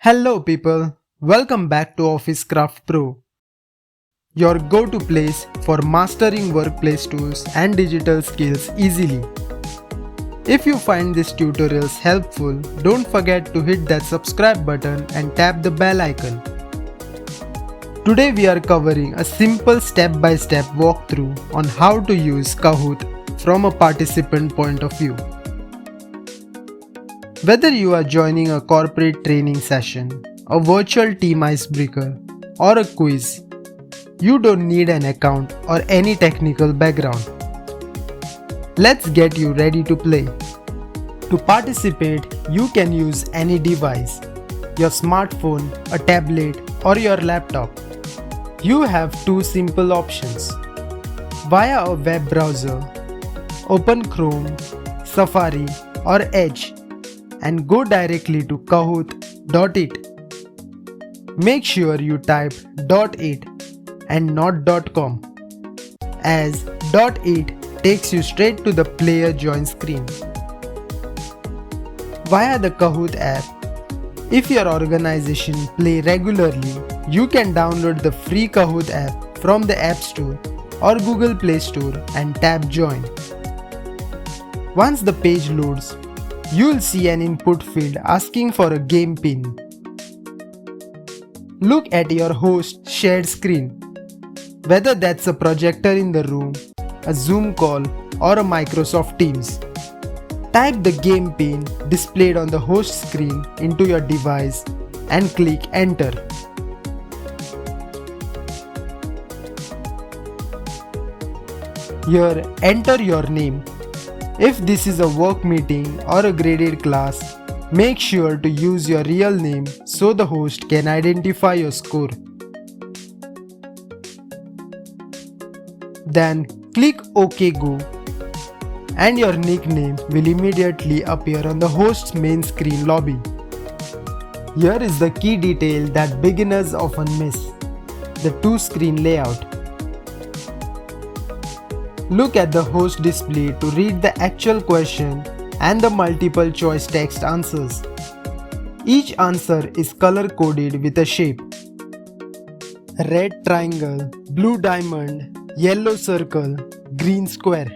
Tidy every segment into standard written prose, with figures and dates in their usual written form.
Hello people, welcome back to Office Craft Pro, your go-to place for mastering workplace tools and digital skills easily. If you find these tutorials helpful, don't forget to hit that subscribe button and tap the bell icon. Today we are covering a simple step-by-step walkthrough on how to use Kahoot from a participant point of view. Whether you are joining a corporate training session, a virtual team icebreaker, or a quiz, you don't need an account or any technical background. Let's get you ready to play. To participate, you can use any device, your smartphone, a tablet, or your laptop. You have two simple options. Via a web browser, open Chrome, Safari, or Edge and go directly to kahoot.it. Make sure you type .it and not .com, as .it takes you straight to the player join screen. Via the Kahoot app, if your organization play regularly, you can download the free Kahoot app from the App Store or Google Play Store and tap Join. Once the page loads, you'll see an input field asking for a game pin. Look at your host's shared screen. Whether that's a projector in the room, a Zoom call, or a Microsoft Teams. Type the game pin displayed on the host screen into your device and click Enter. Here, enter your name. If this is a work meeting or a graded class, make sure to use your real name so the host can identify your score. Then click OK Go and your nickname will immediately appear on the host's main screen lobby. Here is the key detail that beginners often miss: the two-screen layout. Look at the host display to read the actual question and the multiple choice text answers. Each answer is color coded with a shape: red triangle, blue diamond, yellow circle, green square.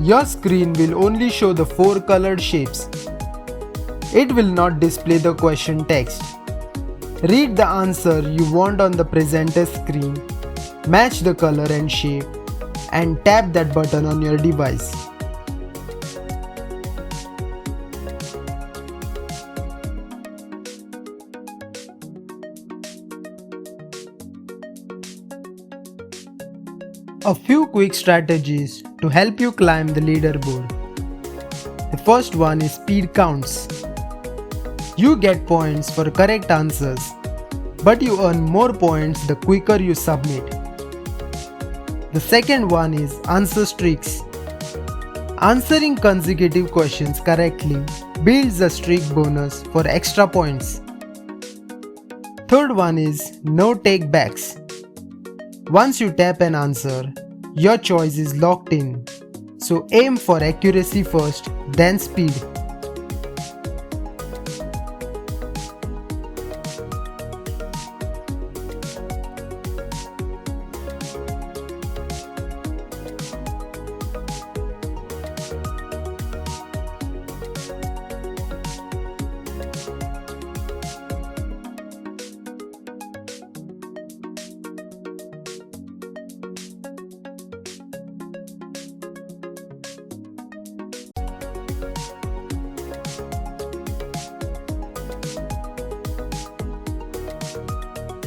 Your screen will only show the four colored shapes. It will not display the question text. Read the answer you want on the presenter's screen, match the color and shape, and tap that button on your device. A few quick strategies to help you climb the leaderboard. The first one is speed counts. You get points for correct answers, but you earn more points the quicker you submit. The second one is answer streaks. Answering consecutive questions correctly builds a streak bonus for extra points. Third one is no take-backs. Once you tap an answer, your choice is locked in. So aim for accuracy first, then speed.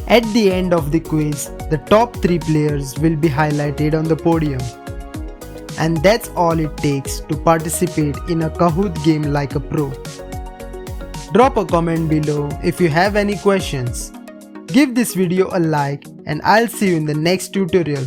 At the end of the quiz, the top 3 players will be highlighted on the podium. And that's all it takes to participate in a Kahoot game like a pro. Drop a comment below if you have any questions. Give this video a like and I'll see you in the next tutorial.